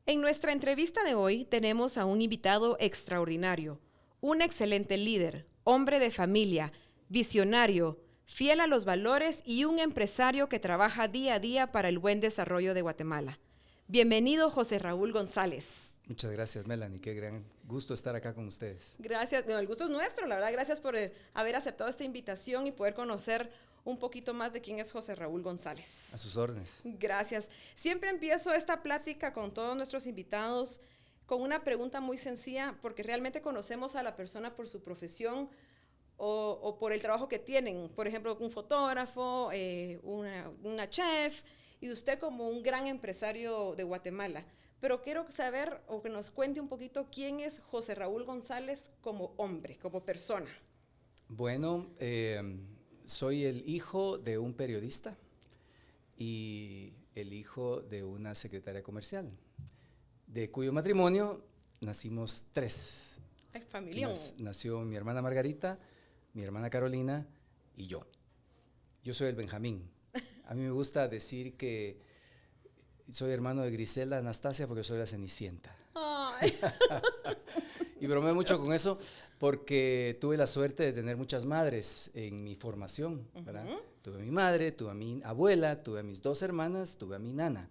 En nuestra entrevista de hoy tenemos a un invitado extraordinario, un excelente líder, hombre de familia, visionario, fiel a los valores y un empresario que trabaja día a día para el buen desarrollo de Guatemala. Bienvenido, José Raúl González. Muchas gracias, Melanie. Qué gran gusto estar acá con ustedes. Gracias. No, el gusto es nuestro, la verdad. Gracias por haber aceptado esta invitación y poder conocer un poquito más de quién es José Raúl González. A sus órdenes. Gracias. Siempre empiezo esta plática con todos nuestros invitados con una pregunta muy sencilla, porque realmente conocemos a la persona por su profesión o por el trabajo que tienen. Por ejemplo, un fotógrafo, una chef, y usted como un gran empresario de Guatemala. Pero quiero saber o que nos cuente un poquito quién es José Raúl González como hombre, como persona. Bueno, soy el hijo de un periodista y el hijo de una secretaria comercial, de cuyo matrimonio nacimos 3. Ay, familión. Nació mi hermana Margarita, mi hermana Carolina y yo. Yo soy el Benjamín. A mí me gusta decir que soy hermano de Grisela Anastasia porque soy la Cenicienta. Ay. Y bromeo mucho con eso porque tuve la suerte de tener muchas madres en mi formación, ¿verdad? Tuve a mi madre, tuve a mi abuela, tuve a mis 2 hermanas, tuve a mi nana.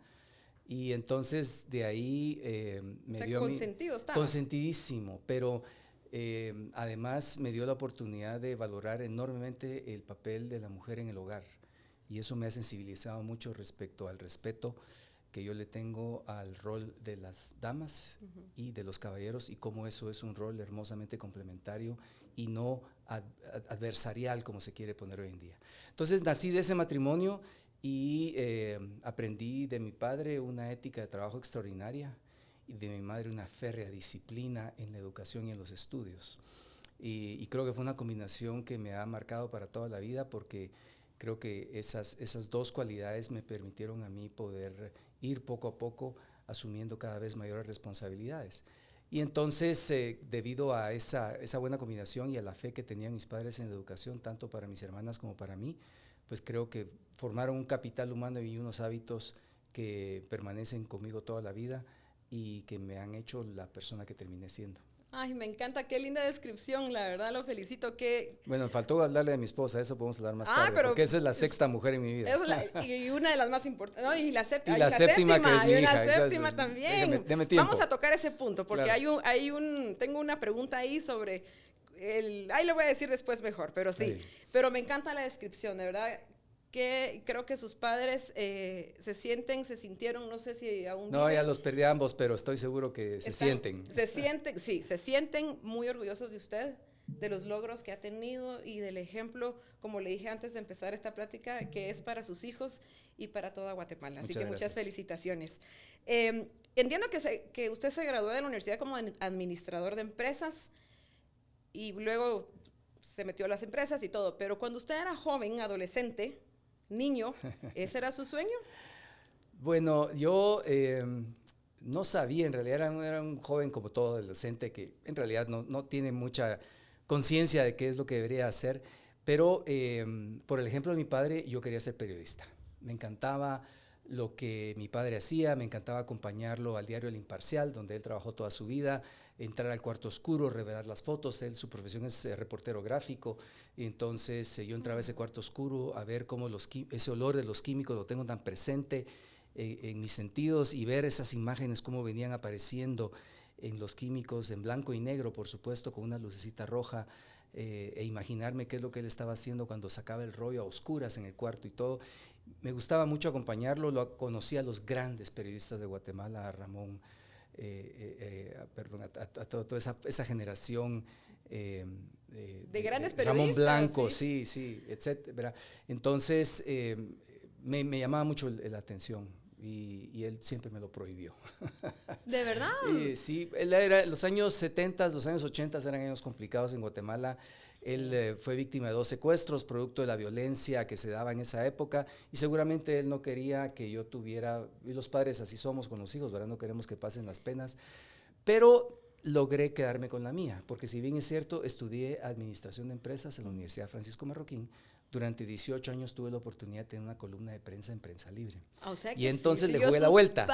Y entonces de ahí me dio consentido estaba. Consentidísimo, pero además me dio la oportunidad de valorar enormemente el papel de la mujer en el hogar. Y eso me ha sensibilizado mucho respecto al respeto que yo le tengo al rol de las damas y de los caballeros, y cómo eso es un rol hermosamente complementario y no adversarial como se quiere poner hoy en día. Entonces nací de ese matrimonio y aprendí de mi padre una ética de trabajo extraordinaria y de mi madre una férrea disciplina en la educación y en los estudios. Y creo que fue una combinación que me ha marcado para toda la vida, porque creo que esas 2 cualidades me permitieron a mí poder ir poco a poco asumiendo cada vez mayores responsabilidades. Y entonces, debido a esa buena combinación y a la fe que tenían mis padres en la educación, tanto para mis hermanas como para mí, pues creo que formaron un capital humano y unos hábitos que permanecen conmigo toda la vida y que me han hecho la persona que terminé siendo. Ay, me encanta, qué linda descripción, la verdad lo felicito. Bueno, faltó hablarle de mi esposa, eso podemos hablar más tarde, porque esa es la 6ª mujer en mi vida. Y una de las más importantes, ¿no? Y la séptima que es mi hija. La séptima también. Déme tiempo. Vamos a tocar ese punto, porque claro. tengo una pregunta ahí sobre, ahí lo voy a decir después mejor, pero sí. Pero me encanta la descripción, de verdad. Que creo que sus padres se sintieron, no sé si aún... No, ya los perdí a ambos, pero estoy seguro que se sienten, sí, se sienten muy orgullosos de usted, de los logros que ha tenido y del ejemplo, como le dije antes de empezar esta plática, que es para sus hijos y para toda Guatemala. Así que muchas felicitaciones. Entiendo que usted se graduó de la universidad como administrador de empresas y luego se metió a las empresas y todo, pero cuando usted era joven, adolescente, niño, ¿ese era su sueño? Bueno, yo no sabía, en realidad era un joven como todo adolescente que en realidad no tiene mucha conciencia de qué es lo que debería hacer, pero por el ejemplo de mi padre, yo quería ser periodista. Me encantaba lo que mi padre hacía, me encantaba acompañarlo al diario El Imparcial, donde él trabajó toda su vida, entrar al cuarto oscuro, revelar las fotos. Su profesión es reportero gráfico, y entonces yo entraba a ese cuarto oscuro a ver cómo ese olor de los químicos lo tengo tan presente en mis sentidos, y ver esas imágenes cómo venían apareciendo en los químicos en blanco y negro, por supuesto, con una lucecita roja, e imaginarme qué es lo que él estaba haciendo cuando sacaba el rollo a oscuras en el cuarto y todo. Me gustaba mucho acompañarlo, conocí a los grandes periodistas de Guatemala, a Ramón, a toda esa generación de grandes periodistas. Ramón Blanco, sí, etcétera. Entonces me llamaba mucho la atención y él siempre me lo prohibió. ¿De verdad? Sí, los años 70, los años 80 eran años complicados en Guatemala. Él fue víctima de 2 secuestros, producto de la violencia que se daba en esa época, y seguramente él no quería que yo tuviera, y los padres así somos con los hijos, ¿verdad? No queremos que pasen las penas, pero logré quedarme con la mía, porque si bien es cierto, estudié administración de empresas en la Universidad Francisco Marroquín. Durante 18 años tuve la oportunidad de tener una columna de prensa en Prensa Libre. O sea que y entonces sí, le jugué la vuelta.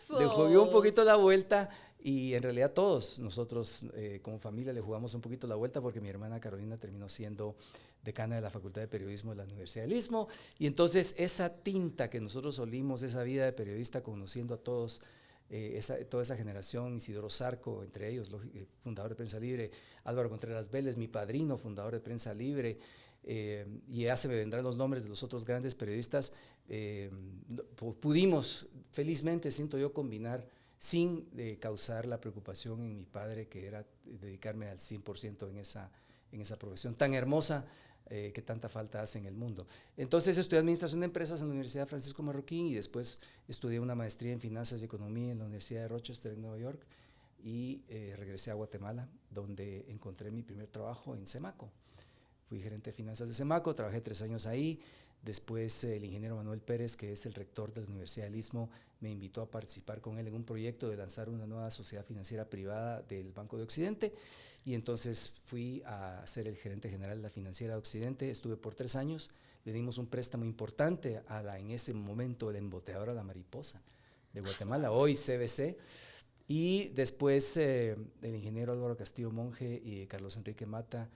le jugué un poquito la vuelta y en realidad todos nosotros como familia le jugamos un poquito la vuelta porque mi hermana Carolina terminó siendo decana de la Facultad de Periodismo de la Universidad del Istmo y entonces esa tinta que nosotros olimos, esa vida de periodista conociendo a todos, toda esa generación, Isidoro Zarco, entre ellos, fundador de Prensa Libre, Álvaro Contreras Vélez, mi padrino, fundador de Prensa Libre, y ya se me vendrán los nombres de los otros grandes periodistas, pudimos, felizmente siento yo, combinar sin causar la preocupación en mi padre, que era dedicarme al 100% en esa profesión tan hermosa que tanta falta hace en el mundo. Entonces estudié Administración de Empresas en la Universidad Francisco Marroquín y después estudié una maestría en Finanzas y Economía en la Universidad de Rochester en Nueva York y regresé a Guatemala, donde encontré mi primer trabajo en Semaco. Fui gerente de finanzas de Semaco, trabajé 3 años ahí. Después el ingeniero Manuel Pérez, que es el rector de la Universidad del Istmo, me invitó a participar con él en un proyecto de lanzar una nueva sociedad financiera privada del Banco de Occidente y entonces fui a ser el gerente general de la financiera de Occidente. Estuve por 3 años, le dimos un préstamo importante a en ese momento la embotelladora La Mariposa de Guatemala, hoy CBC. Y después el ingeniero Álvaro Castillo Monge y Carlos Enrique Mata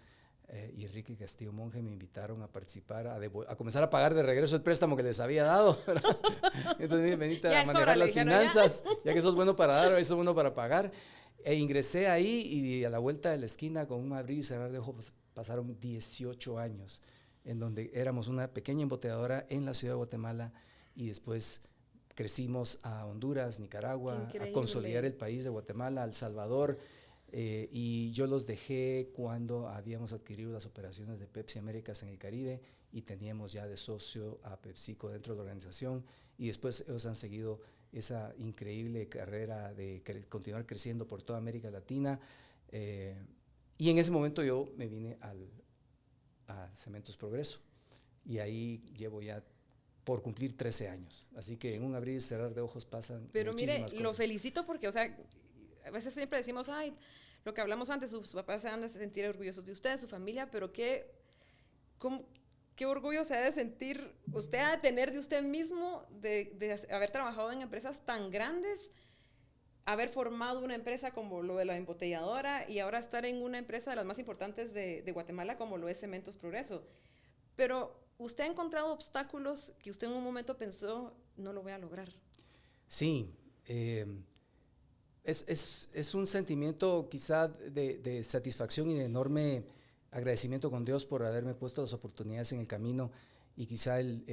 y Enrique Castillo Monge me invitaron a participar, a comenzar a pagar de regreso el préstamo que les había dado. Entonces venite a manejar las finanzas, ya que sos bueno para dar, hoy sos bueno para pagar. E ingresé ahí y a la vuelta de la esquina con un abrir y cerrar de ojos pasaron 18 años, en donde éramos una pequeña embotelladora en la ciudad de Guatemala y después crecimos a Honduras, Nicaragua, a consolidar el país de Guatemala, El Salvador. Y yo los dejé cuando habíamos adquirido las operaciones de Pepsi Américas en el Caribe y teníamos ya de socio a PepsiCo dentro de la organización y después ellos han seguido esa increíble carrera de continuar creciendo por toda América Latina y en ese momento yo me vine a Cementos Progreso y ahí llevo ya por cumplir 13 años, así que en un abrir y cerrar de ojos pasan pero muchísimas mire, cosas. lo felicito porque, o sea, a veces siempre decimos, ay, lo que hablamos antes, sus papás se han de sentir orgullosos de usted, de su familia, pero qué orgullo se ha de sentir usted a tener de usted mismo, de haber trabajado en empresas tan grandes, haber formado una empresa como lo de la embotelladora y ahora estar en una empresa de las más importantes de Guatemala como lo es Cementos Progreso. Pero usted ha encontrado obstáculos que usted en un momento pensó, no lo voy a lograr. Sí, es un sentimiento quizá de satisfacción y de enorme agradecimiento con Dios por haberme puesto las oportunidades en el camino y quizá el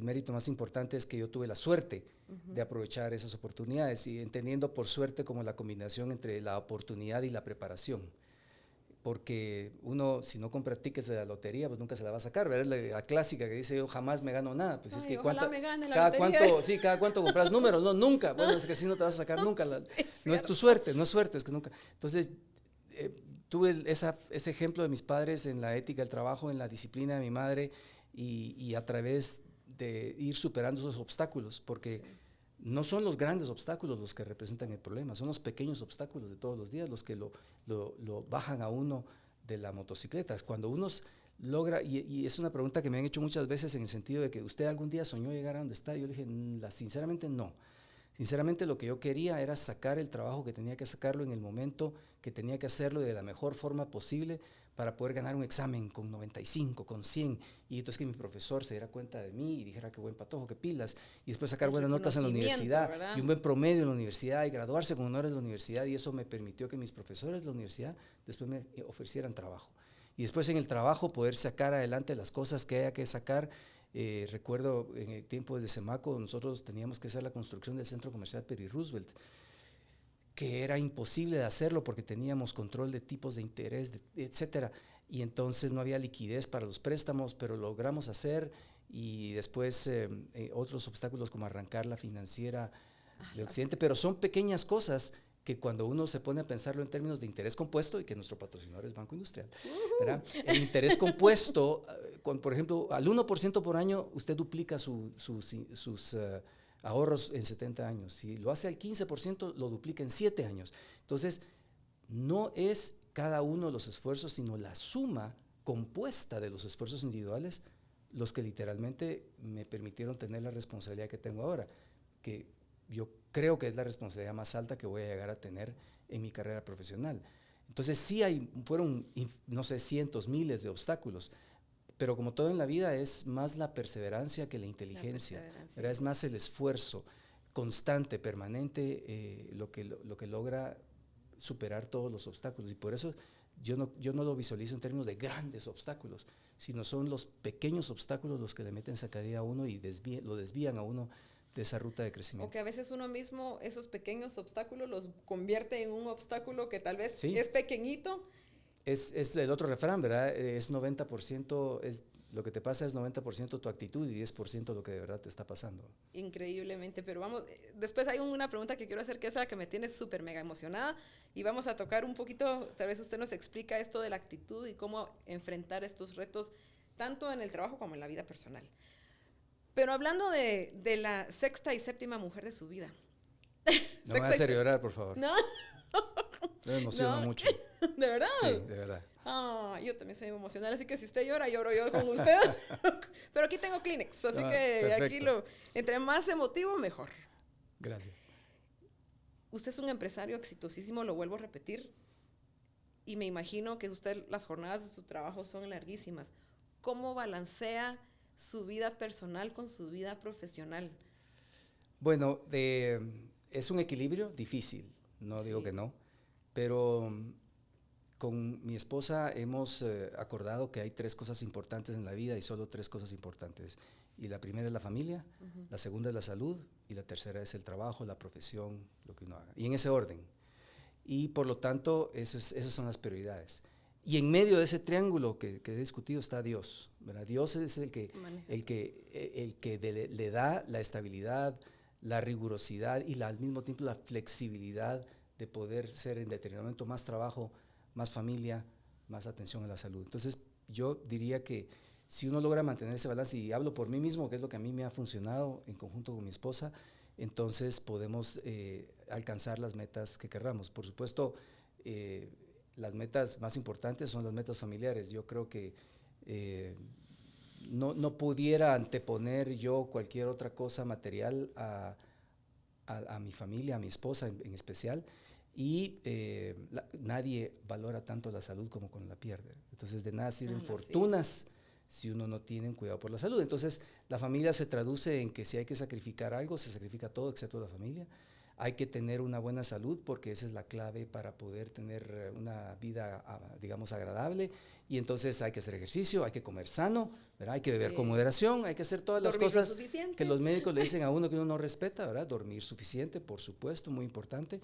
mérito más importante es que yo tuve la suerte de aprovechar esas oportunidades y entendiendo por suerte como la combinación entre la oportunidad y la preparación. Porque uno, si no compra tickets de la lotería, pues nunca se la va a sacar, ¿verdad? La clásica que dice, yo jamás me gano nada. Pues ay, es que ojalá me gane la lotería. cada cuánto compras números, no, nunca. Bueno, es que así no te vas a sacar nunca. No es tu suerte, no es suerte, es que nunca. Entonces, tuve ese ejemplo de mis padres en la ética del trabajo, en la disciplina de mi madre y a través de ir superando esos obstáculos, porque... Sí. No son los grandes obstáculos los que representan el problema, son los pequeños obstáculos de todos los días los que lo bajan a uno de la motocicleta. Cuando uno logra, y es una pregunta que me han hecho muchas veces en el sentido de que usted algún día soñó llegar a donde está, yo le dije, sinceramente no. Sinceramente lo que yo quería era sacar el trabajo que tenía que sacarlo en el momento que tenía que hacerlo de la mejor forma posible para poder ganar un examen con 95, con 100, y entonces que mi profesor se diera cuenta de mí y dijera qué buen patojo, qué pilas, y después sacar buenas notas en la universidad, ¿verdad? Y un buen promedio en la universidad y graduarse con honores de la universidad, y eso me permitió que mis profesores de la universidad después me ofrecieran trabajo. Y después en el trabajo poder sacar adelante las cosas que haya que sacar. Recuerdo en el tiempo de Semaco, nosotros teníamos que hacer la construcción del centro comercial Peri Roosevelt, que era imposible de hacerlo porque teníamos control de tipos de interés, etcétera, y entonces no había liquidez para los préstamos, pero logramos hacer, y después otros obstáculos como arrancar la financiera de Occidente, pero son pequeñas cosas que cuando uno se pone a pensarlo en términos de interés compuesto, y que nuestro patrocinador es Banco Industrial, ¿verdad? El interés compuesto, por ejemplo, al 1% por año, usted duplica sus ahorros en 70 años. Si lo hace al 15%, lo duplica en 7 años. Entonces, no es cada uno de los esfuerzos, sino la suma compuesta de los esfuerzos individuales los que literalmente me permitieron tener la responsabilidad que tengo ahora, que yo creo que es la responsabilidad más alta que voy a llegar a tener en mi carrera profesional. Entonces sí fueron, no sé, cientos, miles de obstáculos, pero como todo en la vida es más la perseverancia que la inteligencia, ¿verdad? Es más el esfuerzo constante, permanente, lo que logra superar todos los obstáculos. Y por eso yo no lo visualizo en términos de grandes obstáculos, sino son los pequeños obstáculos los que le meten sacadilla a uno y lo desvían a uno de esa ruta de crecimiento. O que a veces uno mismo esos pequeños obstáculos los convierte en un obstáculo que tal vez es pequeñito. Es el otro refrán, ¿verdad? Es 90%, lo que te pasa es 90% tu actitud y 10% lo que de verdad te está pasando. Increíblemente, pero vamos, después hay una pregunta que quiero hacer que es la que me tiene súper mega emocionada y vamos a tocar un poquito, tal vez usted nos explica esto de la actitud y cómo enfrentar estos retos tanto en el trabajo como en la vida personal. Pero hablando de la sexta y séptima mujer de su vida. No me vas a hacer llorar, por favor. No. Me emociona mucho. ¿De verdad? Sí, de verdad. Yo también soy emocional, así que si usted llora, lloro yo con usted. Pero aquí tengo Kleenex, así que perfecto. Aquí entre más emotivo, mejor. Gracias. Usted es un empresario exitosísimo, lo vuelvo a repetir, y me imagino que las jornadas de su trabajo son larguísimas. ¿Cómo balancea su vida personal con su vida profesional? Bueno, es un equilibrio difícil, no digo que no, pero con mi esposa hemos acordado que hay 3 cosas importantes en la vida y solo 3 cosas importantes. Y la primera es la familia, la segunda es la salud y la tercera es el trabajo, la profesión, lo que uno haga. Y en ese orden. Y por lo tanto, esas son las prioridades. Y en medio de ese triángulo que he discutido está Dios, ¿verdad? Dios es el que le da la estabilidad, la rigurosidad y al mismo tiempo la flexibilidad de poder ser en determinado momento más trabajo, más familia, más atención a la salud. Entonces yo diría que si uno logra mantener ese balance, y hablo por mí mismo, que es lo que a mí me ha funcionado en conjunto con mi esposa, entonces podemos alcanzar las metas que querramos. Por supuesto, las metas más importantes son las metas familiares. Yo creo que no pudiera anteponer yo cualquier otra cosa material a mi familia, a mi esposa en especial, y nadie valora tanto la salud como cuando la pierde. Entonces de nada sirven fortunas si uno no tiene cuidado por la salud. Entonces la familia se traduce en que si hay que sacrificar algo, se sacrifica todo excepto la familia. Hay que tener una buena salud porque esa es la clave para poder tener una vida, digamos, agradable. Y entonces hay que hacer ejercicio, hay que comer sano, ¿verdad? Hay que beber con moderación, hay que hacer todas las cosas que los médicos le dicen a uno que uno no respeta, ¿verdad? Dormir suficiente, por supuesto, muy importante.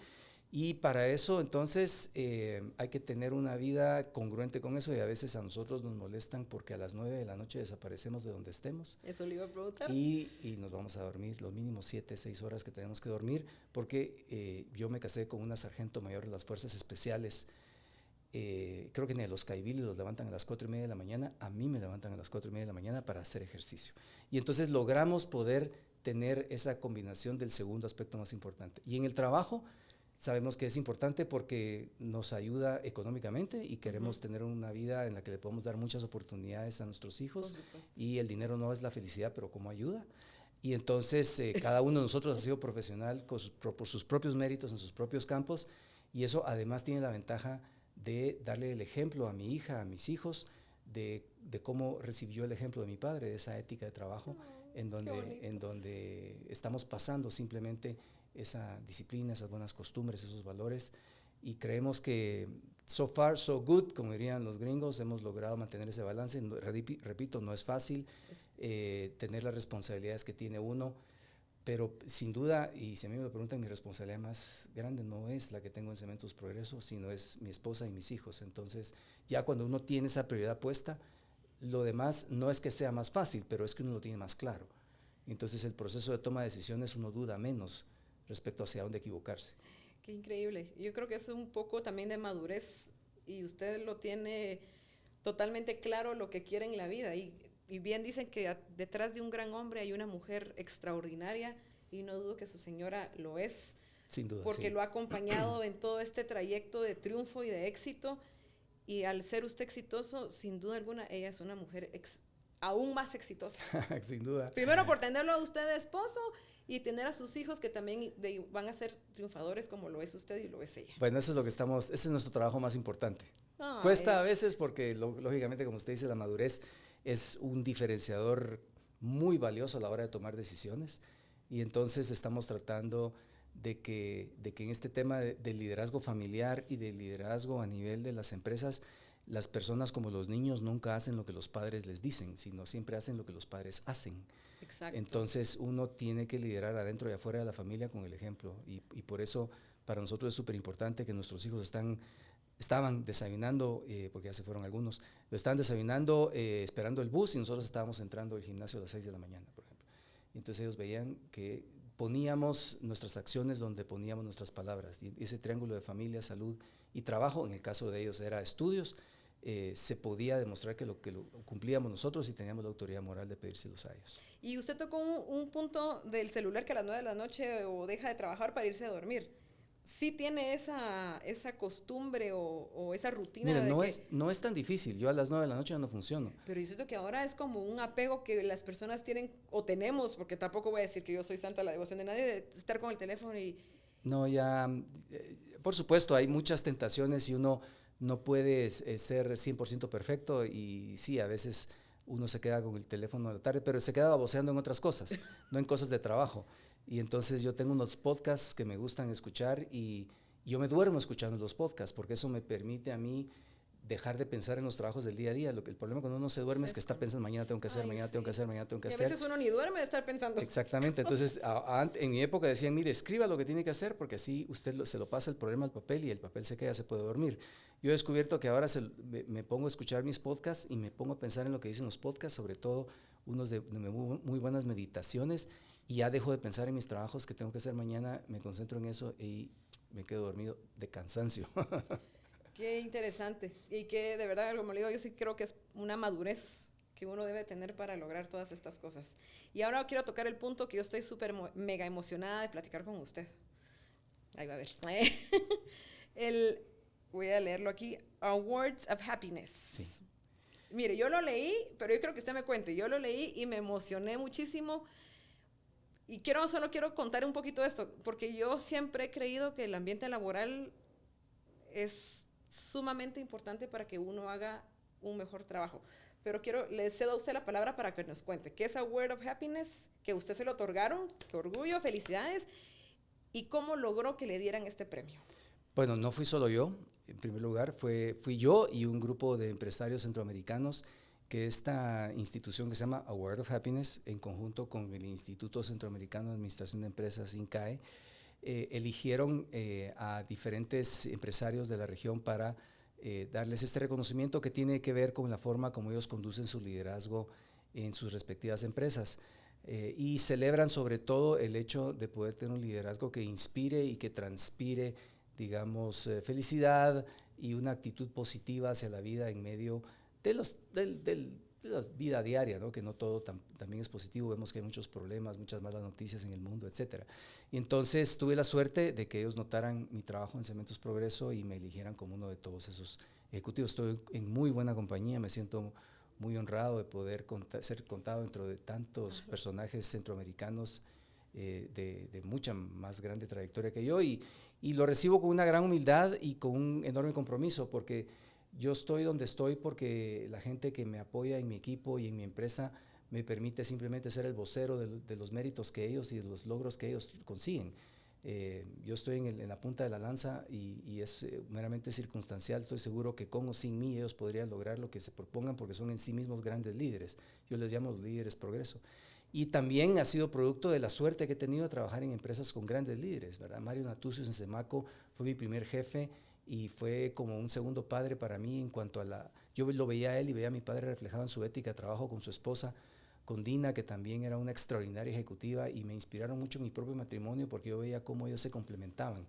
Y para eso, entonces, hay que tener una vida congruente con eso, y a veces a nosotros nos molestan porque a las 9 de la noche desaparecemos de donde estemos. Eso le iba a preguntar. Y nos vamos a dormir los mínimos 7, 6 horas que tenemos que dormir, porque yo me casé con una sargento mayor de las Fuerzas Especiales. Creo que ni a los caibiles los levantan a las 4:30 de la mañana, a mí me levantan a las 4:30 de la mañana para hacer ejercicio. Y entonces logramos poder tener esa combinación del segundo aspecto más importante. Y en el trabajo sabemos que es importante porque nos ayuda económicamente y queremos tener una vida en la que le podemos dar muchas oportunidades a nuestros hijos, y el dinero no es la felicidad, pero como ayuda. Y entonces cada uno de nosotros ha sido profesional por sus propios méritos en sus propios campos, y eso además tiene la ventaja de darle el ejemplo a mi hija, a mis hijos, de cómo recibió el ejemplo de mi padre, de esa ética de trabajo, en donde estamos pasando simplemente esa disciplina, esas buenas costumbres, esos valores, y creemos que so far so good, como dirían los gringos, hemos logrado mantener ese balance. Repito, no es fácil tener las responsabilidades que tiene uno, pero sin duda, y si a mí me lo preguntan, mi responsabilidad más grande no es la que tengo en Cementos Progreso, sino es mi esposa y mis hijos. Entonces ya cuando uno tiene esa prioridad puesta, lo demás no es que sea más fácil, pero es que uno lo tiene más claro. Entonces el proceso de toma de decisiones uno duda menos respecto hacia dónde equivocarse. Qué increíble. Yo creo que es un poco también de madurez, y usted lo tiene totalmente claro lo que quiere en la vida. Y bien dicen que detrás de un gran hombre hay una mujer extraordinaria, y no dudo que su señora lo es. Sin duda, porque lo ha acompañado en todo este trayecto de triunfo y de éxito. Y al ser usted exitoso, sin duda alguna, ella es una mujer aún más exitosa. Sin duda. Primero por tenerlo a usted de esposo, y tener a sus hijos que también van a ser triunfadores como lo es usted y lo es ella. Bueno, eso es lo que ese es nuestro trabajo más importante. Ay. Cuesta a veces porque, lógicamente, como usted dice, la madurez es un diferenciador muy valioso a la hora de tomar decisiones, y entonces estamos tratando de que en este tema de liderazgo familiar y de liderazgo a nivel de las empresas, las personas como los niños nunca hacen lo que los padres les dicen, sino siempre hacen lo que los padres hacen. Exacto. Entonces uno tiene que liderar adentro y afuera de la familia con el ejemplo, y por eso para nosotros es súper importante que nuestros hijos estaban desayunando, porque ya se fueron algunos, estaban desayunando esperando el bus, y nosotros estábamos entrando al gimnasio a las 6 de la mañana, por ejemplo. Y entonces ellos veían que poníamos nuestras acciones donde poníamos nuestras palabras, y ese triángulo de familia, salud y trabajo, en el caso de ellos era estudios, se podía demostrar que lo cumplíamos nosotros y teníamos la autoridad moral de pedírselos a ellos. Y usted tocó un punto del celular que a las 9 de la noche o deja de trabajar para irse a dormir. ¿Sí tiene esa costumbre o esa rutina? Mira, no es tan difícil. Yo a las 9 de la noche no funciono. Pero yo siento que ahora es como un apego que las personas tienen o tenemos, porque tampoco voy a decir que yo soy santa la devoción de nadie, de estar con el teléfono y... No, ya, por supuesto, hay muchas tentaciones y uno no puede ser 100% perfecto, y sí, a veces uno se queda con el teléfono a la tarde, pero se queda baboseando en otras cosas, no en cosas de trabajo. Y entonces yo tengo unos podcasts que me gustan escuchar, y yo me duermo escuchando los podcasts porque eso me permite a mí dejar de pensar en los trabajos del día a día. El problema cuando uno se duerme es que está pensando, mañana tengo que hacer, mañana tengo que hacer, mañana tengo que hacer. Y a veces uno ni duerme de estar pensando. Exactamente. Entonces, en mi época decían, mire, escriba lo que tiene que hacer, porque así usted se lo pasa el problema al papel y el papel se queda, se puede dormir. Yo he descubierto que ahora me pongo a escuchar mis podcasts y me pongo a pensar en lo que dicen los podcasts, sobre todo unos de muy buenas meditaciones, y ya dejo de pensar en mis trabajos que tengo que hacer mañana, me concentro en eso y me quedo dormido de cansancio. Qué interesante. Y que de verdad, como le digo, yo sí creo que es una madurez que uno debe tener para lograr todas estas cosas. Y ahora quiero tocar el punto que yo estoy súper mega emocionada de platicar con usted. Ahí va a ver. Voy a leerlo aquí. Awards of Happiness. Sí. Mire, yo lo leí, pero yo creo que usted me cuente. Yo lo leí y me emocioné muchísimo. Y solo quiero contar un poquito de esto, porque yo siempre he creído que el ambiente laboral es sumamente importante para que uno haga un mejor trabajo. Pero le cedo a usted la palabra para que nos cuente qué es Award of Happiness, que usted se lo otorgaron, qué orgullo, felicidades, y cómo logró que le dieran este premio. Bueno, no fui solo yo. En primer lugar, fui yo y un grupo de empresarios centroamericanos, que esta institución que se llama Award of Happiness, en conjunto con el Instituto Centroamericano de Administración de Empresas, INCAE, eligieron a diferentes empresarios de la región para darles este reconocimiento que tiene que ver con la forma como ellos conducen su liderazgo en sus respectivas empresas. Y celebran sobre todo el hecho de poder tener un liderazgo que inspire y que transpire, digamos, felicidad y una actitud positiva hacia la vida en medio de la vida diaria, ¿no? Que no todo también es positivo, vemos que hay muchos problemas, muchas malas noticias en el mundo, etcétera. Y entonces tuve la suerte de que ellos notaran mi trabajo en Cementos Progreso y me eligieran como uno de todos esos ejecutivos. Estoy en muy buena compañía, me siento muy honrado de poder ser contado dentro de tantos personajes centroamericanos de mucha más grande trayectoria que yo, y lo recibo con una gran humildad y con un enorme compromiso, porque yo estoy donde estoy porque la gente que me apoya en mi equipo y en mi empresa me permite simplemente ser el vocero de los méritos que ellos y de los logros que ellos consiguen. Yo estoy en la punta de la lanza y es meramente circunstancial. Estoy seguro que con o sin mí ellos podrían lograr lo que se propongan, porque son en sí mismos grandes líderes. Yo les llamo líderes progreso. Y también ha sido producto de la suerte que he tenido de trabajar en empresas con grandes líderes, ¿verdad? Mario Natucios en Cemaco fue mi primer jefe y fue como un segundo padre para mí en cuanto a yo lo veía a él y veía a mi padre reflejado en su ética de trabajo con su esposa, con Dina, que también era una extraordinaria ejecutiva, y me inspiraron mucho en mi propio matrimonio porque yo veía cómo ellos se complementaban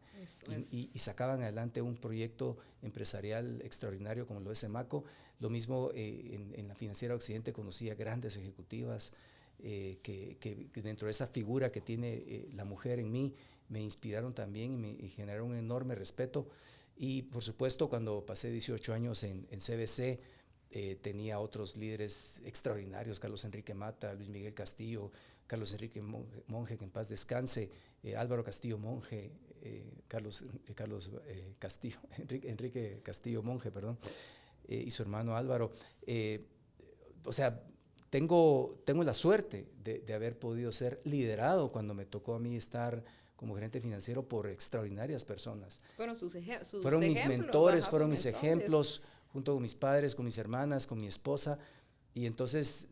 y sacaban adelante un proyecto empresarial extraordinario como lo es Cemaco. Lo mismo en la Financiera Occidente conocí a grandes ejecutivas que dentro de esa figura que tiene la mujer en mí me inspiraron también y generaron un enorme respeto. Y por supuesto, cuando pasé 18 años en CBC, tenía otros líderes extraordinarios: Carlos Enrique Mata, Luis Miguel Castillo, Carlos Enrique Monge, que en paz descanse, Álvaro Castillo Monge, Castillo, Enrique Castillo Monge, perdón, y su hermano Álvaro. O sea, tengo la suerte de haber podido ser liderado cuando me tocó a mí estar como gerente financiero por extraordinarias personas. Fueron sus fueron mis ejemplos, mentores, fueron mis ejemplos, junto con mis padres, con mis hermanas, con mi esposa. Y entonces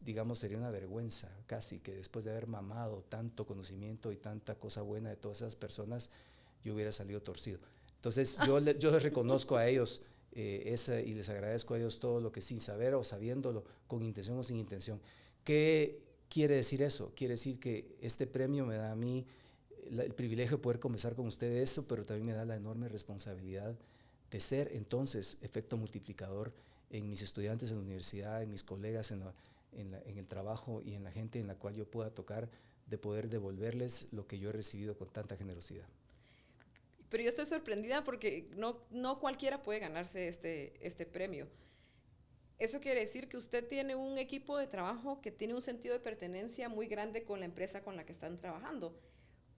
digamos, sería una vergüenza casi que después de haber mamado tanto conocimiento y tanta cosa buena de todas esas personas, yo hubiera salido torcido. Entonces yo les reconozco a ellos y les agradezco a ellos todo lo que sin saber o sabiéndolo, con intención o sin intención. ¿Qué quiere decir eso? Quiere decir que este premio me da a mí el privilegio de poder conversar con ustedes eso, pero también me da la enorme responsabilidad de ser entonces efecto multiplicador en mis estudiantes en la universidad, en mis colegas en el trabajo y en la gente en la cual yo pueda tocar, de poder devolverles lo que yo he recibido con tanta generosidad. Pero yo estoy sorprendida porque no cualquiera puede ganarse este premio. Eso quiere decir que usted tiene un equipo de trabajo que tiene un sentido de pertenencia muy grande con la empresa con la que están trabajando.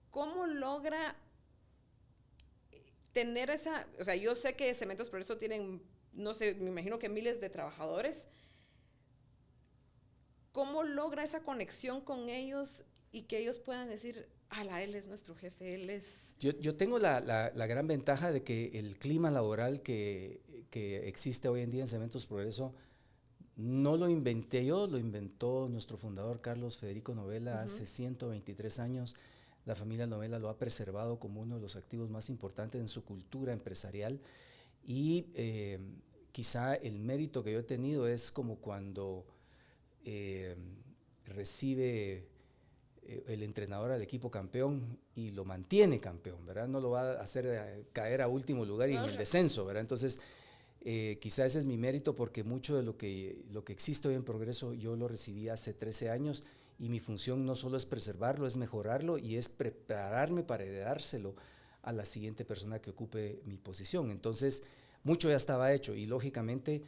¿Cómo logra tener esa...? O sea, yo sé que Cementos Progreso tienen, no sé, me imagino que miles de trabajadores. ¿Cómo logra esa conexión con ellos y que ellos puedan decir, él es nuestro jefe, él es...? Yo tengo la gran ventaja de que el clima laboral que existe hoy en día en Cementos Progreso no lo inventé yo, lo inventó nuestro fundador Carlos Federico Novela hace 123 años. La familia Novela lo ha preservado como uno de los activos más importantes en su cultura empresarial y quizá el mérito que yo he tenido es como cuando recibe el entrenador al equipo campeón y lo mantiene campeón, ¿verdad? No lo va a hacer caer a último lugar y en el descenso, ¿verdad? Entonces, quizá ese es mi mérito porque mucho de lo que existe hoy en Progreso yo lo recibí hace 13 años y mi función no solo es preservarlo, es mejorarlo y es prepararme para heredárselo a la siguiente persona que ocupe mi posición. Entonces, mucho ya estaba hecho y lógicamente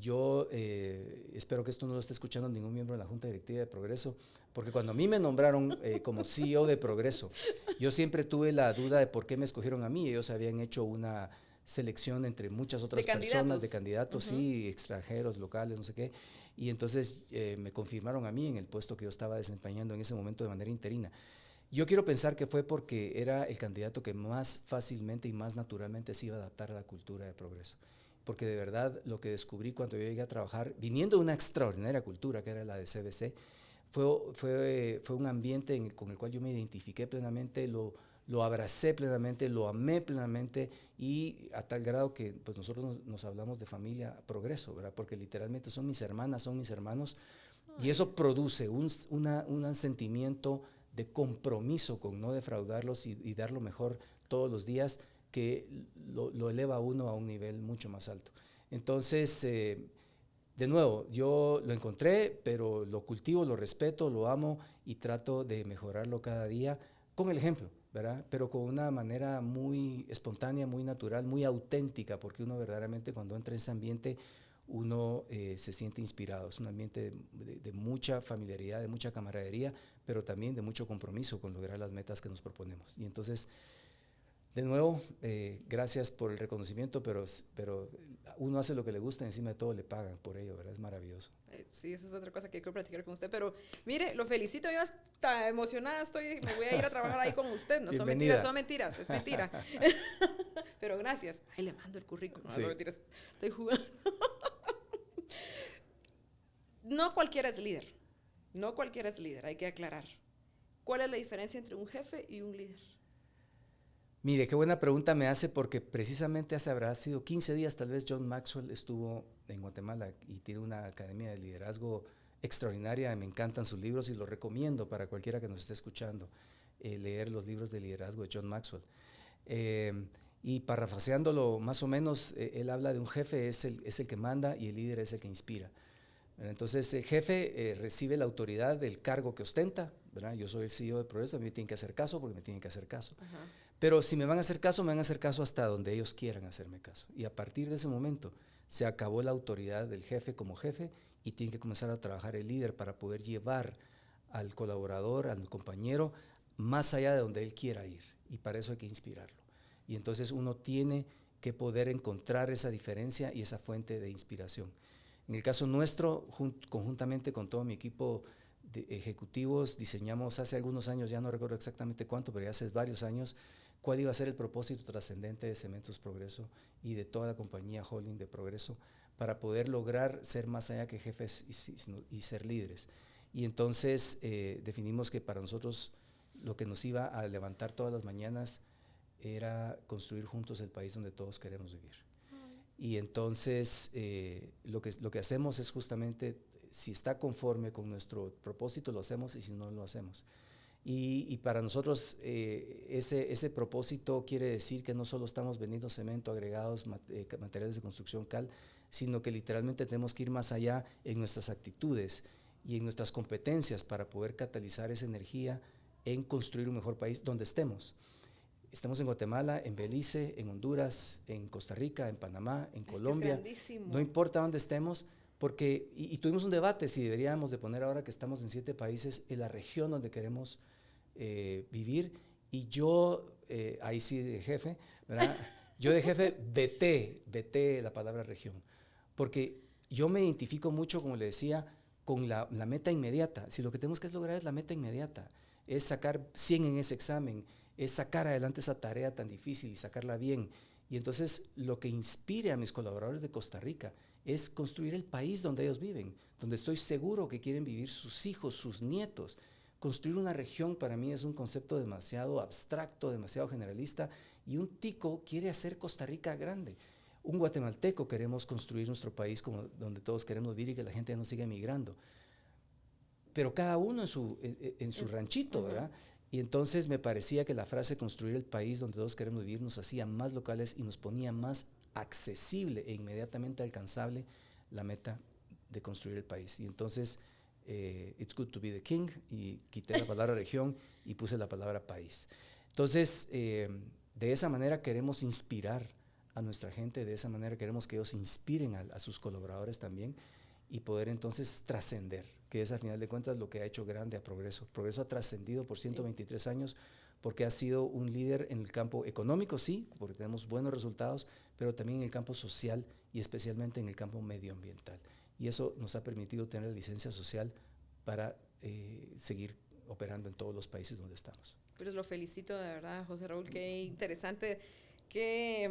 yo espero que esto no lo esté escuchando ningún miembro de la Junta Directiva de Progreso, porque cuando a mí me nombraron como CEO de Progreso, yo siempre tuve la duda de por qué me escogieron a mí. Ellos habían hecho una selección entre muchas otras personas, de candidatos, sí, extranjeros, locales, no sé qué, y entonces me confirmaron a mí en el puesto que yo estaba desempeñando en ese momento de manera interina. Yo quiero pensar que fue porque era el candidato que más fácilmente y más naturalmente se iba a adaptar a la cultura de Progreso, porque de verdad lo que descubrí cuando yo llegué a trabajar, viniendo de una extraordinaria cultura que era la de CBC, fue un ambiente con el cual yo me identifiqué plenamente, lo abracé plenamente, lo amé plenamente y a tal grado que pues nosotros nos hablamos de familia Progreso, ¿verdad? Porque literalmente son mis hermanas, son mis hermanos y eso produce un sentimiento de compromiso con no defraudarlos y dar lo mejor todos los días que lo eleva a uno a un nivel mucho más alto. Entonces, de nuevo, yo lo encontré, pero lo cultivo, lo respeto, lo amo y trato de mejorarlo cada día con el ejemplo, ¿verdad? Pero con una manera muy espontánea, muy natural, muy auténtica, porque uno verdaderamente cuando entra en ese ambiente, uno se siente inspirado. Es un ambiente de mucha familiaridad, de mucha camaradería, pero también de mucho compromiso con lograr las metas que nos proponemos. Y entonces, de nuevo, gracias por el reconocimiento, pero uno hace lo que le gusta y encima de todo le pagan por ello, ¿verdad? Es maravilloso. Sí, esa es otra cosa que quiero platicar con usted, pero mire, lo felicito, yo hasta emocionada estoy, me voy a ir a trabajar ahí con usted, no son mentiras, es mentira. Pero gracias. Ahí le mando el currículum, no son mentiras, estoy jugando. No cualquiera es líder, hay que aclarar. ¿Cuál es la diferencia entre un jefe y un líder? Mire, qué buena pregunta me hace porque precisamente habrá sido 15 días, tal vez John Maxwell estuvo en Guatemala y tiene una academia de liderazgo extraordinaria, me encantan sus libros y los recomiendo para cualquiera que nos esté escuchando, leer los libros de liderazgo de John Maxwell. Y parafraseándolo más o menos, él habla de un jefe, es el que manda y el líder es el que inspira. Entonces el jefe recibe la autoridad del cargo que ostenta, ¿verdad? Yo soy el CEO de Progreso, a mí me tienen que hacer caso porque me tienen que hacer caso. Pero si me van a hacer caso, me van a hacer caso hasta donde ellos quieran hacerme caso. Y a partir de ese momento se acabó la autoridad del jefe como jefe y tiene que comenzar a trabajar el líder para poder llevar al colaborador, al compañero, más allá de donde él quiera ir. Y para eso hay que inspirarlo. Y entonces uno tiene que poder encontrar esa diferencia y esa fuente de inspiración. En el caso nuestro, conjuntamente con todo mi equipo de ejecutivos, diseñamos hace algunos años, ya no recuerdo exactamente cuánto, pero ya hace varios años, cuál iba a ser el propósito trascendente de Cementos Progreso y de toda la compañía holding de Progreso para poder lograr ser más allá que jefes y ser líderes. Y entonces definimos que para nosotros lo que nos iba a levantar todas las mañanas era construir juntos el país donde todos queremos vivir. Y entonces lo que hacemos es justamente, si está conforme con nuestro propósito, lo hacemos, y si no, lo hacemos. Y para nosotros ese propósito quiere decir que no solo estamos vendiendo cemento, agregados, materiales de construcción, cal, sino que literalmente tenemos que ir más allá en nuestras actitudes y en nuestras competencias para poder catalizar esa energía en construir un mejor país donde estemos. Estamos en Guatemala, en Belice, en Honduras, en Costa Rica, en Panamá, en Colombia. No importa dónde estemos, porque, y tuvimos un debate si deberíamos de poner, ahora que estamos en 7 países, en la región donde queremos vivir. Y yo, ahí sí de jefe, ¿verdad? Yo de jefe veté la palabra región, porque yo me identifico mucho, como le decía, con la meta inmediata. Si lo que tenemos que lograr es la meta inmediata, es sacar 100 en ese examen, es sacar adelante esa tarea tan difícil y sacarla bien. Y entonces lo que inspire a mis colaboradores de Costa Rica es construir el país donde ellos viven, donde estoy seguro que quieren vivir sus hijos, sus nietos. Construir una región para mí es un concepto demasiado abstracto, demasiado generalista, y un tico quiere hacer Costa Rica grande. Un guatemalteco queremos construir nuestro país como donde todos queremos vivir y que la gente no siga emigrando. Pero cada uno en su ranchito, ¿verdad? Y entonces me parecía que la frase construir el país donde todos queremos vivir nos hacía más locales y nos ponía más accesible e inmediatamente alcanzable la meta de construir el país. Y entonces, it's good to be the king, y quité la palabra región y puse la palabra país. Entonces, de esa manera queremos inspirar a nuestra gente, de esa manera queremos que ellos inspiren a sus colaboradores también, y poder entonces trascender, que es al final de cuentas lo que ha hecho grande a Progreso. Progreso ha trascendido por 123 años porque ha sido un líder en el campo económico, sí, porque tenemos buenos resultados, pero también en el campo social y especialmente en el campo medioambiental. Y eso nos ha permitido tener la licencia social para seguir operando en todos los países donde estamos. Pues lo felicito de verdad, José Raúl, qué interesante, qué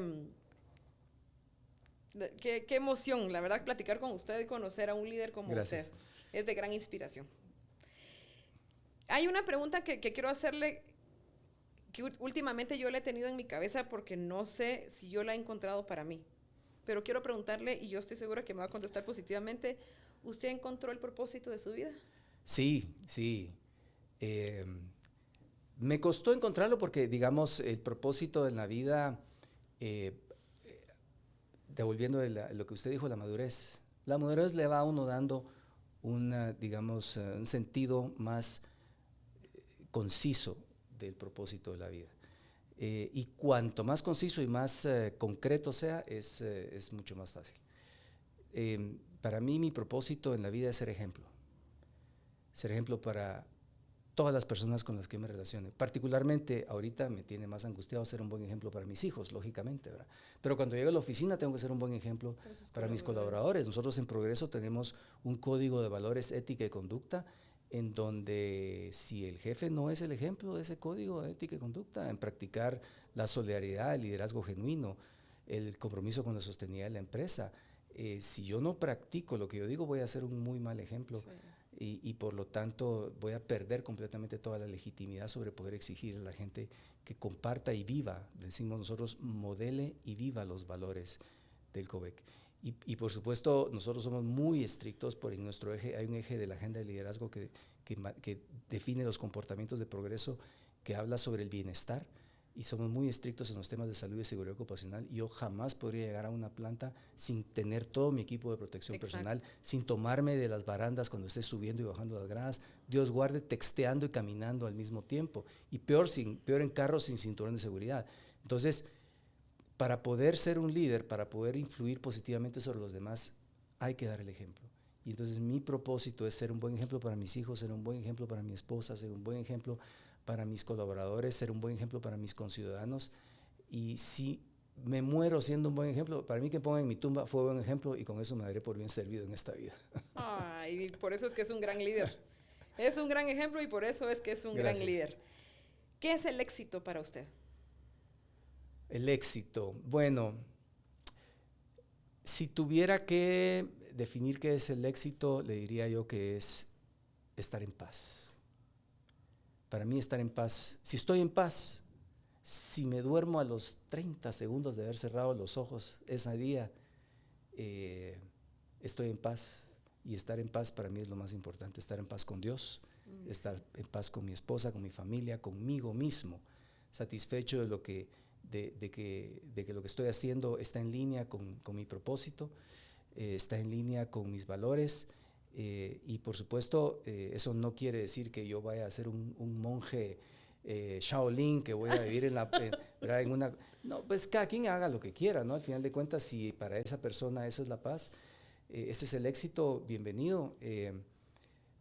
emoción, la verdad, platicar con usted y conocer a un líder como Gracias. usted. Es de gran inspiración. Hay una pregunta que quiero hacerle, que últimamente yo la he tenido en mi cabeza porque no sé si yo la he encontrado para mí. Pero quiero preguntarle, y yo estoy segura que me va a contestar positivamente, ¿usted encontró el propósito de su vida? Sí. Me costó encontrarlo porque, digamos, el propósito en la vida, devolviendo lo que usted dijo, la madurez. La madurez le va a uno dando digamos, un sentido más conciso del propósito de la vida. Y cuanto más conciso y más concreto sea, es mucho más fácil. Para mí, mi propósito en la vida es ser ejemplo. Ser ejemplo para todas las personas con las que me relacione. Particularmente ahorita me tiene más angustiado ser un buen ejemplo para mis hijos, lógicamente, ¿verdad? Pero cuando llego a la oficina tengo que ser un buen ejemplo para mis colaboradores. Nosotros en Progreso tenemos un código de valores, ética y conducta, en donde si el jefe no es el ejemplo de ese código de ética y conducta, en practicar la solidaridad, el liderazgo genuino, el compromiso con la sostenibilidad de la empresa, si yo no practico lo que yo digo, voy a ser un muy mal ejemplo. Sí. Y por lo tanto voy a perder completamente toda la legitimidad sobre poder exigir a la gente que comparta y viva, decimos nosotros, modele y viva los valores del COVEC. Y por supuesto nosotros somos muy estrictos, porque en nuestro eje hay un eje de la agenda de liderazgo que define los comportamientos de progreso, que habla sobre el bienestar, y somos muy estrictos en los temas de salud y seguridad ocupacional. Yo jamás podría llegar a una planta sin tener todo mi equipo de protección personal, sin tomarme de las barandas cuando esté subiendo y bajando las gradas, Dios guarde, texteando y caminando al mismo tiempo, y peor en carros sin cinturón de seguridad. Entonces, para poder ser un líder, para poder influir positivamente sobre los demás, hay que dar el ejemplo. Y entonces mi propósito es ser un buen ejemplo para mis hijos, ser un buen ejemplo para mi esposa, ser un buen ejemplo para mis colaboradores, ser un buen ejemplo para mis conciudadanos. Y si me muero siendo un buen ejemplo, para mí que pongan en mi tumba fue buen ejemplo y con eso me daré por bien servido en esta vida. Ay, y por eso es que es un gran líder. Es un gran ejemplo y por eso es que es un Gracias. gran líder. ¿Qué es el éxito para usted? El éxito. Bueno, si tuviera que definir qué es el éxito, le diría yo que es estar en paz. Para mí estar en paz, si estoy en paz, si me duermo a los 30 segundos de haber cerrado los ojos ese día, estoy en paz. Y estar en paz para mí es lo más importante, estar en paz con Dios, estar en paz con mi esposa, con mi familia, conmigo mismo, satisfecho de que lo que estoy haciendo está en línea con mi propósito, está en línea con mis valores, y por supuesto eso no quiere decir que yo vaya a ser un monje Shaolin, que voy a vivir en una... No, pues cada quien haga lo que quiera, ¿no? Al final de cuentas, si para esa persona eso es la paz, este es el éxito, bienvenido.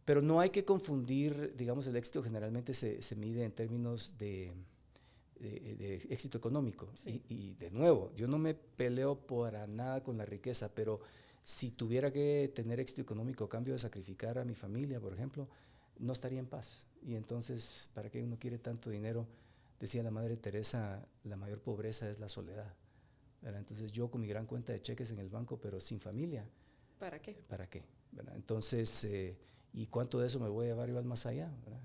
Pero no hay que confundir, digamos, el éxito generalmente se mide en términos de éxito económico. Sí. Y de nuevo, yo no me peleo para nada con la riqueza, pero si tuviera que tener éxito económico a cambio de sacrificar a mi familia, por ejemplo, no estaría en paz. Y entonces, ¿para qué uno quiere tanto dinero? Decía la Madre Teresa, la mayor pobreza es la soledad, ¿verdad? Entonces yo con mi gran cuenta de cheques en el banco, pero sin familia, ¿Para qué? ¿para qué? ¿Verdad? Entonces, ¿y cuánto de eso me voy a llevar yo al más allá? ¿Verdad?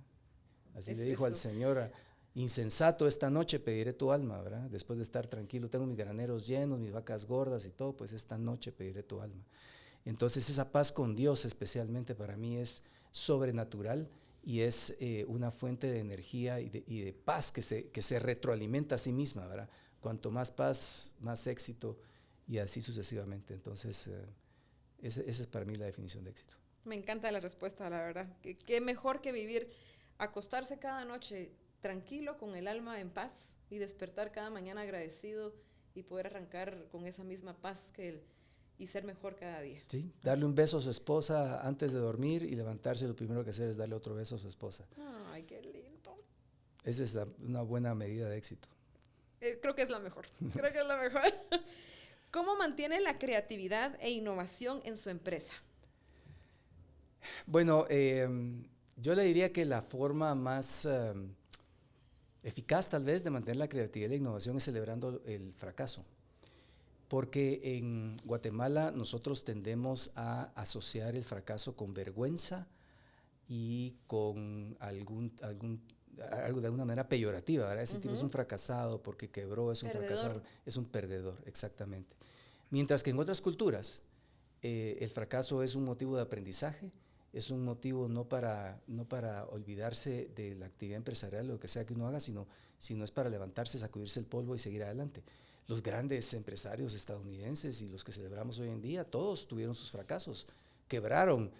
Así le dijo al Señor, insensato, esta noche pediré tu alma, ¿verdad? Después de estar tranquilo, tengo mis graneros llenos, mis vacas gordas y todo, pues esta noche pediré tu alma. Entonces esa paz con Dios especialmente para mí es sobrenatural y es una fuente de energía y de paz que se retroalimenta a sí misma, ¿verdad? Cuanto más paz, más éxito y así sucesivamente. Entonces, esa es para mí la definición de éxito. Me encanta la respuesta, la verdad. Qué mejor que vivir, acostarse cada noche tranquilo, con el alma en paz y despertar cada mañana agradecido y poder arrancar con esa misma paz y ser mejor cada día. Sí, darle un beso a su esposa antes de dormir y levantarse, lo primero que hacer es darle otro beso a su esposa. Ay, qué lindo. Esa es una buena medida de éxito. Creo que es la mejor. Creo que es la mejor. ¿Cómo mantiene la creatividad e innovación en su empresa? Bueno, yo le diría que la forma más eficaz tal vez de mantener la creatividad y la innovación es celebrando el fracaso. Porque en Guatemala nosotros tendemos a asociar el fracaso con vergüenza y con algo de alguna manera peyorativa, ¿verdad? Ese tipo es un fracasado porque quebró, es un fracasado, es un perdedor, exactamente. Mientras que en otras culturas el fracaso es un motivo de aprendizaje, es un motivo no para olvidarse de la actividad empresarial, lo que sea que uno haga, sino es para levantarse, sacudirse el polvo y seguir adelante. Los grandes empresarios estadounidenses y los que celebramos hoy en día, todos tuvieron sus fracasos, quebraron,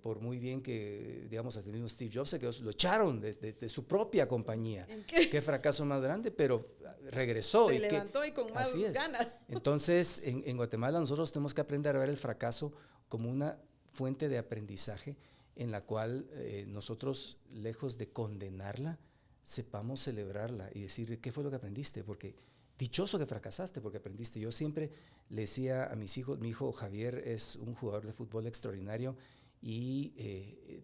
por muy bien que, digamos, hasta el mismo Steve Jobs lo echaron de su propia compañía. Qué fracaso más grande, pero regresó. Se levantó y con más ganas. Entonces, en Guatemala nosotros tenemos que aprender a ver el fracaso como una fuente de aprendizaje en la cual nosotros, lejos de condenarla, sepamos celebrarla y decir, ¿qué fue lo que aprendiste? Porque dichoso que fracasaste porque aprendiste. Yo siempre le decía a mis hijos, mi hijo Javier es un jugador de fútbol extraordinario y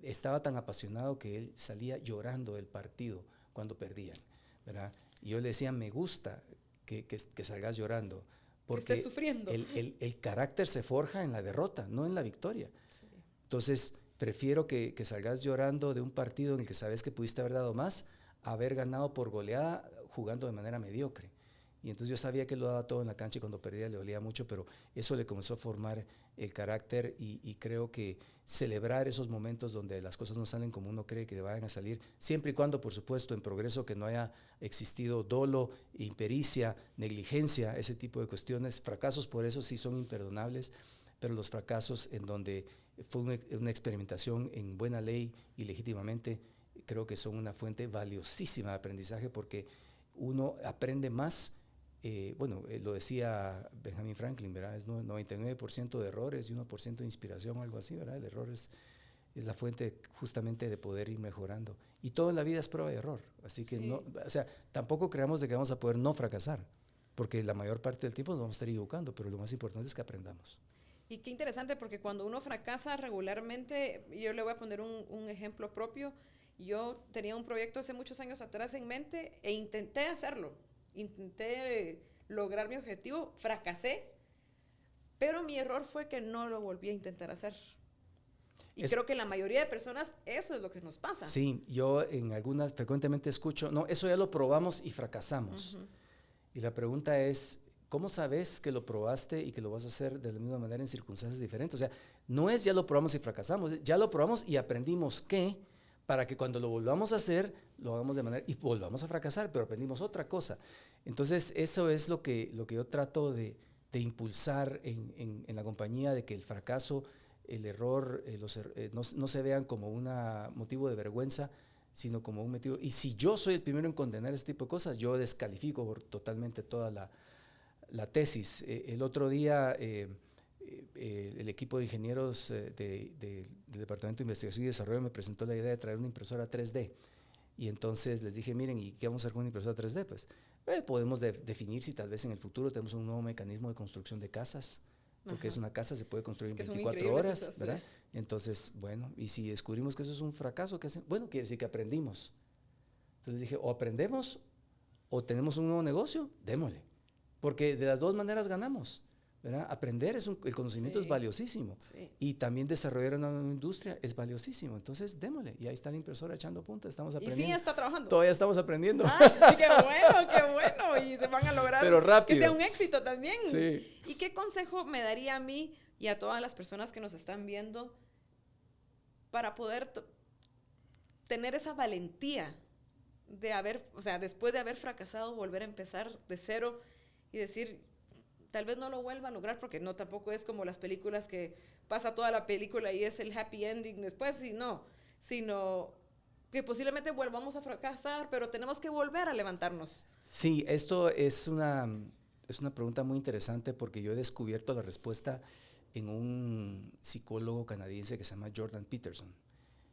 estaba tan apasionado que él salía llorando del partido cuando perdían, ¿verdad? Y yo le decía, me gusta que salgas llorando, porque estés sufriendo. El carácter se forja en la derrota, no en la victoria. Sí. Entonces, prefiero que salgas llorando de un partido en el que sabes que pudiste haber dado más, haber ganado por goleada jugando de manera mediocre. Y entonces yo sabía que lo daba todo en la cancha y cuando perdía le dolía mucho, pero eso le comenzó a formar el carácter y creo que celebrar esos momentos donde las cosas no salen como uno cree que vayan a salir, siempre y cuando, por supuesto, en progreso, que no haya existido dolo, impericia, negligencia, ese tipo de cuestiones. Fracasos por eso sí son imperdonables, pero los fracasos en donde fue una experimentación en buena ley y legítimamente, creo que son una fuente valiosísima de aprendizaje porque uno aprende más lo decía Benjamin Franklin, ¿verdad? Es 99% de errores y 1% de inspiración, algo así, ¿verdad? El error es la fuente justamente de poder ir mejorando. Y toda la vida es prueba y error. Así que no, o sea, tampoco creamos de que vamos a poder no fracasar, porque la mayor parte del tiempo nos vamos a estar equivocando, pero lo más importante es que aprendamos. Y qué interesante, porque cuando uno fracasa regularmente, yo le voy a poner un ejemplo propio. Yo tenía un proyecto hace muchos años atrás en mente e intenté hacerlo. Intenté lograr mi objetivo, fracasé, pero mi error fue que no lo volví a intentar hacer. Y creo que la mayoría de personas eso es lo que nos pasa. Sí, yo en algunas frecuentemente escucho, no, eso ya lo probamos y fracasamos. Y la pregunta es, ¿cómo sabes que lo probaste y que lo vas a hacer de la misma manera en circunstancias diferentes? O sea, no es ya lo probamos y fracasamos, ya lo probamos y aprendimos qué, para que cuando lo volvamos a hacer, lo hagamos de manera, y volvamos a fracasar, pero aprendimos otra cosa. Entonces, eso es lo que yo trato de impulsar en la compañía, de que el fracaso, el error, no se vean como un motivo de vergüenza, sino como un motivo. Y si yo soy el primero en condenar este tipo de cosas, yo descalifico totalmente toda la tesis. El otro día, el equipo de ingenieros del Departamento de Investigación y Desarrollo me presentó la idea de traer una impresora 3D. Y entonces les dije, miren, ¿y qué vamos a hacer con una impresora 3D? Pues podemos definir si tal vez en el futuro tenemos un nuevo mecanismo de construcción de casas, porque es una casa, se puede construir en 24 horas, esas, ¿verdad? Sí. Entonces, bueno, y si descubrimos que eso es un fracaso, ¿qué hacemos? Bueno, quiere decir que aprendimos. Entonces dije, o aprendemos o tenemos un nuevo negocio, démosle. Porque de las dos maneras ganamos, ¿verdad? Aprender, el conocimiento es valiosísimo. Sí. Y también desarrollar una nueva industria es valiosísimo. Entonces, démosle. Y ahí está la impresora echando punta, estamos aprendiendo. Y sí, está trabajando. Todavía estamos aprendiendo. ¡Ay, qué bueno, qué bueno! Y se van a lograr. Pero rápido. Que sea un éxito también. Sí. ¿Y qué consejo me daría a mí y a todas las personas que nos están viendo para poder tener esa valentía de después de haber fracasado, volver a empezar de cero y decir, tal vez no lo vuelva a lograr, porque no, tampoco es como las películas que pasa toda la película y es el happy ending después, sino que posiblemente volvamos a fracasar, pero tenemos que volver a levantarnos. Sí, esto es una pregunta muy interesante, porque yo he descubierto la respuesta en un psicólogo canadiense que se llama Jordan Peterson.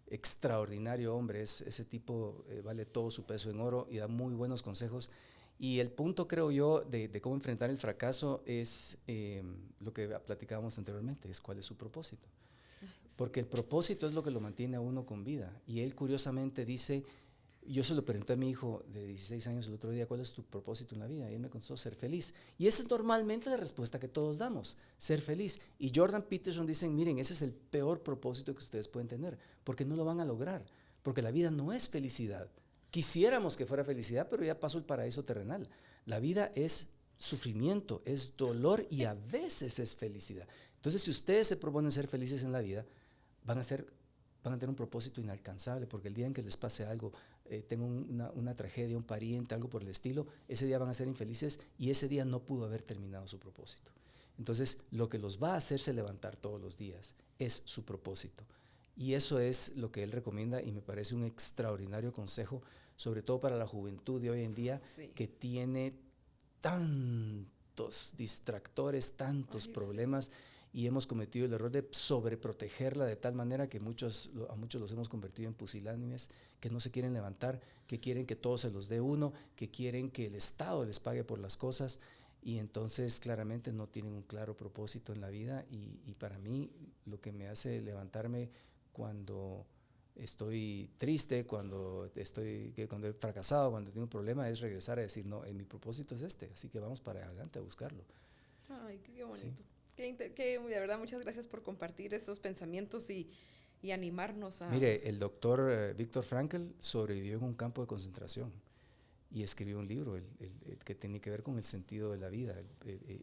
Extraordinario hombre, ese tipo vale todo su peso en oro y da muy buenos consejos. Y el punto, creo yo, de cómo enfrentar el fracaso es lo que platicábamos anteriormente, es cuál es su propósito. Porque el propósito es lo que lo mantiene a uno con vida. Y él curiosamente dice, yo se lo pregunté a mi hijo de 16 años el otro día, ¿cuál es tu propósito en la vida? Y él me contestó, ser feliz. Y esa es normalmente la respuesta que todos damos, ser feliz. Y Jordan Peterson dice, miren, ese es el peor propósito que ustedes pueden tener, porque no lo van a lograr, porque la vida no es felicidad. Quisiéramos que fuera felicidad, pero ya pasó el paraíso terrenal. La vida es sufrimiento, es dolor y a veces es felicidad. Entonces, si ustedes se proponen ser felices en la vida, van a tener un propósito inalcanzable, porque el día en que les pase algo, tengo una tragedia, un pariente, algo por el estilo, ese día van a ser infelices y ese día no pudo haber terminado su propósito. Entonces, lo que los va a hacerse levantar todos los días es su propósito. Y eso es lo que él recomienda y me parece un extraordinario consejo, sobre todo para la juventud de hoy en día, que tiene tantos distractores, tantos problemas, y hemos cometido el error de sobreprotegerla de tal manera que a muchos los hemos convertido en pusilánimes, que no se quieren levantar, que quieren que todo se los dé uno, que quieren que el Estado les pague por las cosas, y entonces claramente no tienen un claro propósito en la vida. Y para mí lo que me hace levantarme cuando estoy triste, cuando he fracasado, cuando tengo un problema, es regresar a decir, no, mi propósito es este, así que vamos para adelante a buscarlo. Ay, qué bonito. Sí. De verdad, muchas gracias por compartir esos pensamientos y animarnos a... Mire, el doctor Viktor Frankl sobrevivió en un campo de concentración y escribió un libro que tenía que ver con el sentido de la vida,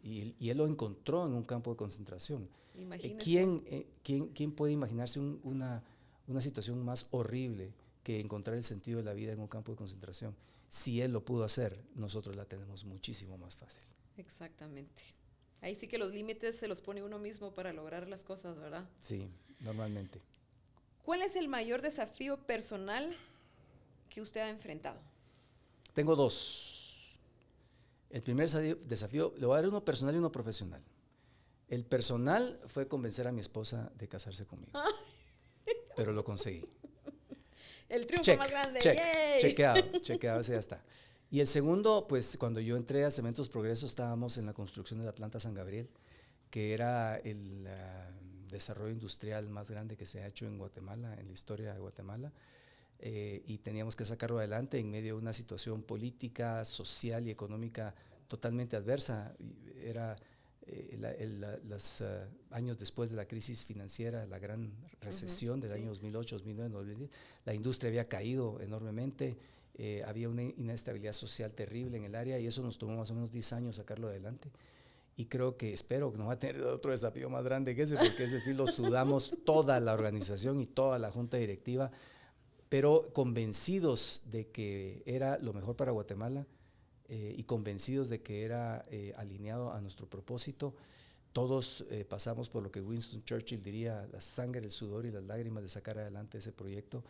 y él lo encontró en un campo de concentración. ¿Quién puede imaginarse una situación más horrible que encontrar el sentido de la vida en un campo de concentración? Si él lo pudo hacer, nosotros la tenemos muchísimo más fácil. Exactamente. Ahí sí que los límites se los pone uno mismo para lograr las cosas, ¿verdad? Sí, normalmente. ¿Cuál es el mayor desafío personal que usted ha enfrentado? Tengo dos. El primer desafío, le voy a dar uno personal y uno profesional. El personal fue convencer a mi esposa de casarse conmigo, pero lo conseguí. El triunfo más grande. Chequeado, ese ya está. Y el segundo, pues cuando yo entré a Cementos Progreso estábamos en la construcción de la planta San Gabriel, que era el desarrollo industrial más grande que se ha hecho en Guatemala, en la historia de Guatemala, y teníamos que sacarlo adelante en medio de una situación política, social y económica totalmente adversa. Era los años después de la crisis financiera, la gran recesión del año 2008, 2009, 2010, la industria había caído enormemente, había una inestabilidad social terrible en el área y eso nos tomó más o menos 10 años sacarlo adelante. Y espero que no va a tener otro desafío más grande que ese, porque ese sí lo sudamos toda la organización y toda la junta directiva, pero convencidos de que era lo mejor para Guatemala, y convencidos de que era alineado a nuestro propósito. Todos pasamos por lo que Winston Churchill diría, la sangre, el sudor y las lágrimas de sacar adelante ese proyecto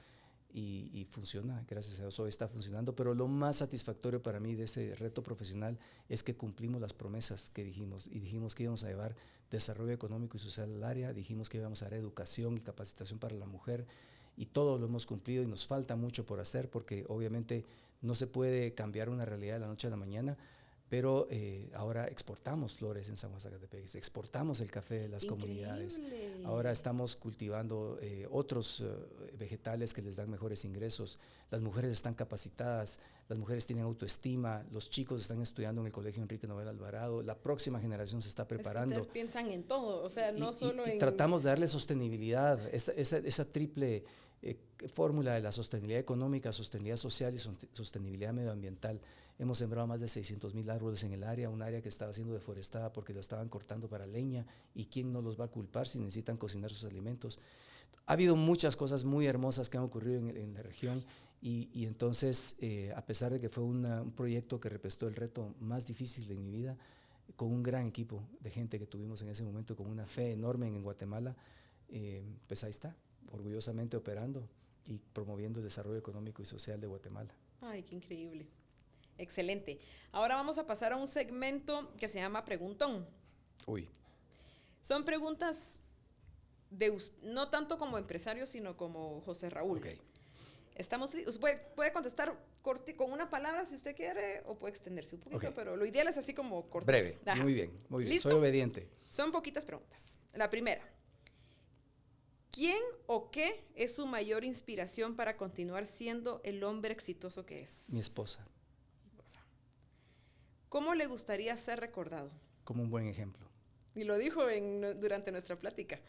y funciona, gracias a Dios hoy está funcionando, pero lo más satisfactorio para mí de ese reto profesional es que cumplimos las promesas que dijimos, y dijimos que íbamos a llevar desarrollo económico y social al área, dijimos que íbamos a dar educación y capacitación para la mujer, y todo lo hemos cumplido y nos falta mucho por hacer porque obviamente no se puede cambiar una realidad de la noche a la mañana, pero ahora exportamos flores en San Juan Zacatepec, exportamos el café de las comunidades, ahora estamos cultivando otros vegetales que les dan mejores ingresos, las mujeres están capacitadas, las mujeres tienen autoestima, los chicos están estudiando en el Colegio Enrique Nobel Alvarado, la próxima generación se está preparando. Es que ustedes piensan en todo, o sea, no solo en... Tratamos de darle sostenibilidad, esa triple fórmula de la sostenibilidad económica, sostenibilidad social y sostenibilidad medioambiental. Hemos sembrado más de 600,000 árboles en el área, un área que estaba siendo deforestada porque la estaban cortando para leña, y quién no los va a culpar si necesitan cocinar sus alimentos. Ha habido muchas cosas muy hermosas que han ocurrido en la región y entonces, a pesar de que fue un proyecto que representó el reto más difícil de mi vida, con un gran equipo de gente que tuvimos en ese momento, con una fe enorme en Guatemala, pues ahí está, orgullosamente operando y promoviendo el desarrollo económico y social de Guatemala. Ay, qué increíble. Excelente. Ahora vamos a pasar a un segmento que se llama Preguntón. Uy. Son preguntas no tanto como empresario, sino como José Raúl. Okay. Puede contestar con una palabra si usted quiere, o puede extenderse un poquito, pero lo ideal es así como cortito. Breve. Ajá. Muy bien. ¿Listo? Soy obediente. Son poquitas preguntas. La primera. ¿Quién o qué es su mayor inspiración para continuar siendo el hombre exitoso que es? Mi esposa. ¿Cómo le gustaría ser recordado? Como un buen ejemplo. Y lo dijo durante nuestra plática.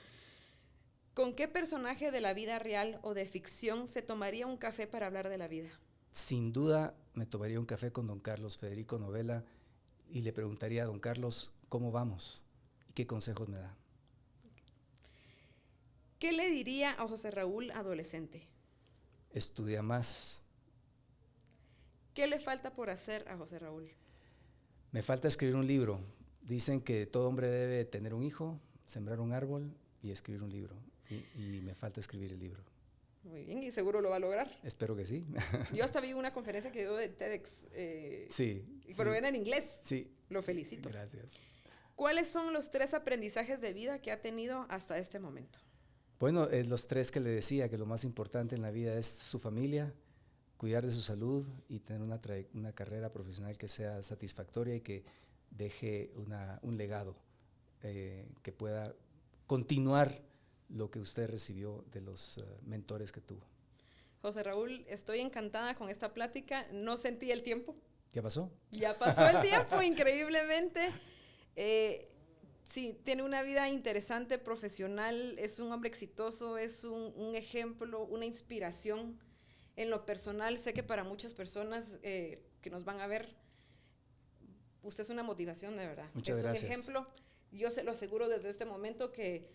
¿Con qué personaje de la vida real o de ficción se tomaría un café para hablar de la vida? Sin duda me tomaría un café con don Carlos Federico Novela y le preguntaría a don Carlos cómo vamos y qué consejos me da. ¿Qué le diría a José Raúl adolescente? Estudia más. ¿Qué le falta por hacer a José Raúl? Me falta escribir un libro. Dicen que todo hombre debe tener un hijo, sembrar un árbol y escribir un libro. Y me falta escribir el libro. Muy bien, y seguro lo va a lograr. Espero que sí. Yo hasta vi una conferencia que dio de TEDx. Sí. Pero viene en inglés. Sí. Lo felicito. Gracias. ¿Cuáles son los 3 aprendizajes de vida que ha tenido hasta este momento? Bueno, los 3 que le decía, que lo más importante en la vida es su familia, cuidar de su salud y tener una carrera profesional que sea satisfactoria y que deje un legado, que pueda continuar lo que usted recibió de los mentores que tuvo. José Raúl, estoy encantada con esta plática. No sentí el tiempo. ¿Ya pasó? Ya pasó el tiempo, increíblemente. Sí, tiene una vida interesante, profesional, es un hombre exitoso, es un ejemplo, una inspiración. En lo personal, sé que para muchas personas que nos van a ver, usted es una motivación, de verdad. Muchas gracias. Es un ejemplo. Yo se lo aseguro desde este momento que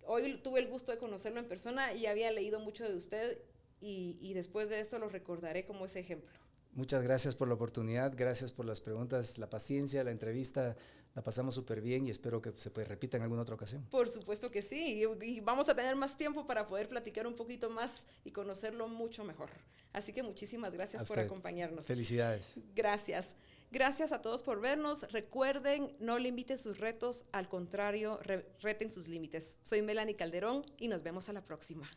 hoy tuve el gusto de conocerlo en persona y había leído mucho de usted y después de esto lo recordaré como ese ejemplo. Muchas gracias por la oportunidad, gracias por las preguntas, la paciencia, la entrevista, la pasamos súper bien y espero que se repita en alguna otra ocasión. Por supuesto que sí, y vamos a tener más tiempo para poder platicar un poquito más y conocerlo mucho mejor. Así que muchísimas gracias por acompañarnos. Felicidades. Gracias. Gracias a todos por vernos. Recuerden, no limiten sus retos, al contrario, reten sus límites. Soy Melanie Calderón y nos vemos a la próxima.